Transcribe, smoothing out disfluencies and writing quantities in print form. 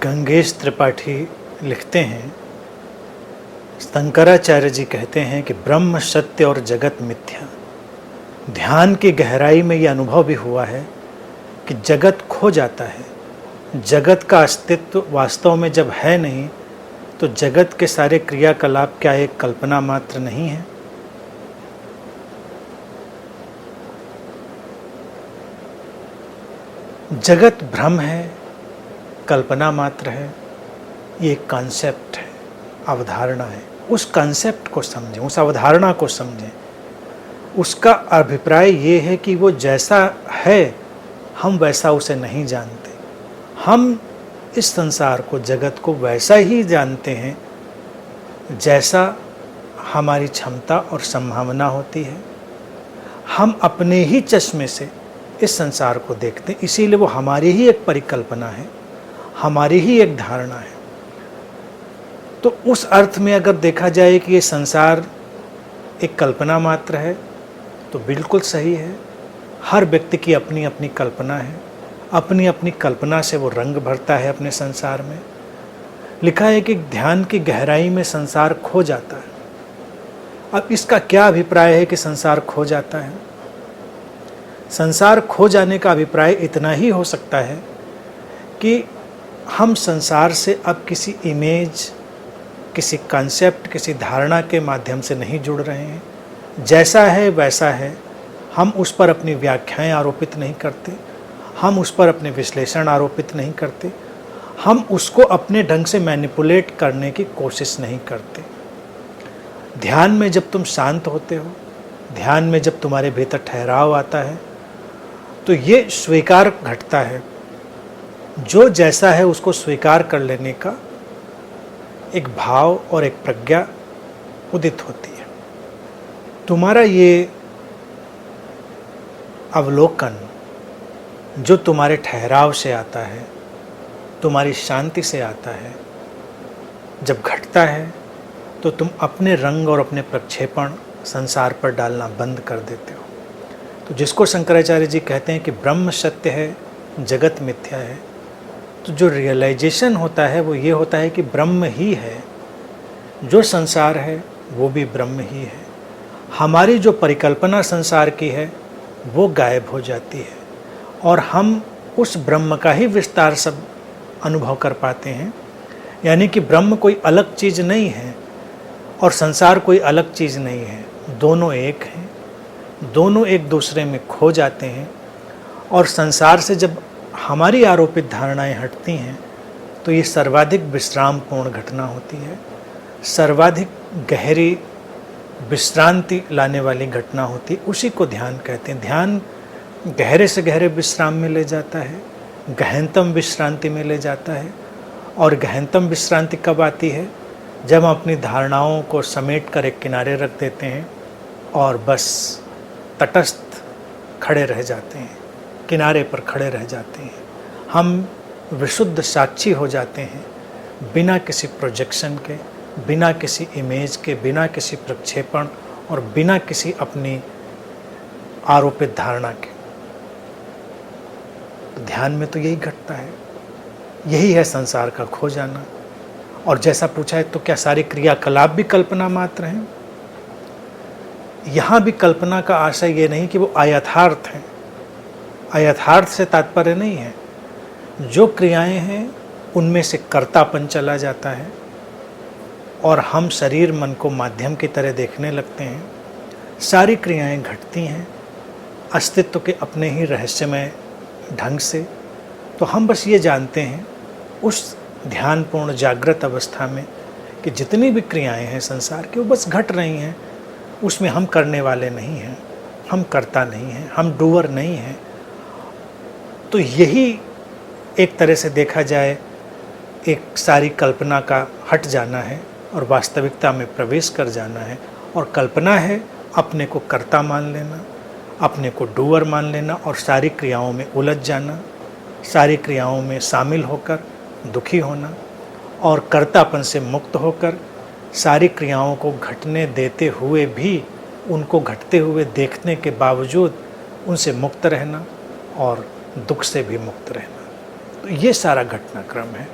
गंगेश त्रिपाठी लिखते हैं, शंकराचार्य जी कहते हैं कि ब्रह्म सत्य और जगत मिथ्या। ध्यान की गहराई में यह अनुभव भी हुआ है कि जगत खो जाता है। जगत का अस्तित्व वास्तव में जब है नहीं, तो जगत के सारे क्रियाकलाप क्या एक कल्पना मात्र नहीं है? जगत भ्रम है, कल्पना मात्र है, ये एक कॉन्सेप्ट है, अवधारणा है। उस कॉन्सेप्ट को समझें, उस अवधारणा को समझें। उसका अभिप्राय ये है कि वो जैसा है हम वैसा उसे नहीं जानते। हम इस संसार को, जगत को वैसा ही जानते हैं जैसा हमारी क्षमता और संभावना होती है। हम अपने ही चश्मे से इस संसार को देखते हैं, इसीलिए वो हमारी ही एक परिकल्पना है, हमारी ही एक धारणा है। तो उस अर्थ में अगर देखा जाए कि ये संसार एक कल्पना मात्र है, तो बिल्कुल सही है। हर व्यक्ति की अपनी अपनी कल्पना है, अपनी अपनी कल्पना से वो रंग भरता है अपने संसार में। लिखा है कि ध्यान की गहराई में संसार खो जाता है। अब इसका क्या अभिप्राय है कि संसार खो जाता है? संसार खो जाने का अभिप्राय इतना ही हो सकता है कि हम संसार से अब किसी इमेज, किसी कॉन्सेप्ट, किसी धारणा के माध्यम से नहीं जुड़ रहे हैं। जैसा है वैसा है, हम उस पर अपनी व्याख्याएं आरोपित नहीं करते, हम उस पर अपने विश्लेषण आरोपित नहीं करते, हम उसको अपने ढंग से मैनिपुलेट करने की कोशिश नहीं करते। ध्यान में जब तुम शांत होते हो, ध्यान में जब तुम्हारे भीतर ठहराव आता है, तो ये स्वीकार घटता है, जो जैसा है उसको स्वीकार कर लेने का एक भाव और एक प्रज्ञा उदित होती है। तुम्हारा ये अवलोकन जो तुम्हारे ठहराव से आता है, तुम्हारी शांति से आता है, जब घटता है तो तुम अपने रंग और अपने प्रक्षेपण संसार पर डालना बंद कर देते हो। तो जिसको शंकराचार्य जी कहते हैं कि ब्रह्म सत्य है, जगत मिथ्या है, तो जो रियलाइजेशन होता है वो ये होता है कि ब्रह्म ही है, जो संसार है वो भी ब्रह्म ही है। हमारी जो परिकल्पना संसार की है वो गायब हो जाती है और हम उस ब्रह्म का ही विस्तार सब अनुभव कर पाते हैं। यानी कि ब्रह्म कोई अलग चीज़ नहीं है और संसार कोई अलग चीज़ नहीं है, दोनों एक हैं, दोनों एक दूसरे में खो जाते हैं। और संसार से जब हमारी आरोपित धारणाएं हटती हैं तो ये सर्वाधिक विश्रामपूर्ण घटना होती है, सर्वाधिक गहरी विश्रांति लाने वाली घटना होती है। उसी को ध्यान कहते हैं। ध्यान गहरे से गहरे विश्राम में ले जाता है, गहनतम विश्रांति में ले जाता है। और गहनतम विश्रांति कब आती है? जब हम अपनी धारणाओं को समेट कर एक किनारे रख देते हैं और बस तटस्थ खड़े रह जाते हैं, किनारे पर खड़े रह जाते हैं। हम विशुद्ध साक्षी हो जाते हैं, बिना किसी प्रोजेक्शन के, बिना किसी इमेज के, बिना किसी प्रक्षेपण और बिना किसी अपनी आरोपित धारणा के। ध्यान में तो यही घटता है, यही है संसार का खो जाना। और जैसा पूछा है, तो क्या सारे क्रियाकलाप भी कल्पना मात्र हैं? यहाँ भी कल्पना का आशय ये नहीं कि वो अयथार्थ हैं। अयथार्थ से तात्पर्य नहीं है, जो क्रियाएं हैं उनमें से कर्तापन चला जाता है और हम शरीर मन को माध्यम की तरह देखने लगते हैं। सारी क्रियाएं घटती हैं अस्तित्व के अपने ही रहस्यमय ढंग से। तो हम बस ये जानते हैं उस ध्यानपूर्ण जागृत अवस्था में कि जितनी भी क्रियाएं हैं संसार की, वो बस घट रही हैं। उसमें हम करने वाले नहीं हैं, हम करता नहीं हैं, हम डूअर नहीं हैं। तो यही एक तरह से देखा जाए एक सारी कल्पना का हट जाना है और वास्तविकता में प्रवेश कर जाना है। और कल्पना है अपने को कर्ता मान लेना, अपने को डूअर मान लेना और सारी क्रियाओं में उलझ जाना, सारी क्रियाओं में शामिल होकर दुखी होना और कर्तापन से मुक्त होकर सारी क्रियाओं को घटने देते हुए भी, उनको घटते हुए देखने के बावजूद उनसे मुक्त रहना और दुख से भी मुक्त रहना। तो ये सारा घटनाक्रम है।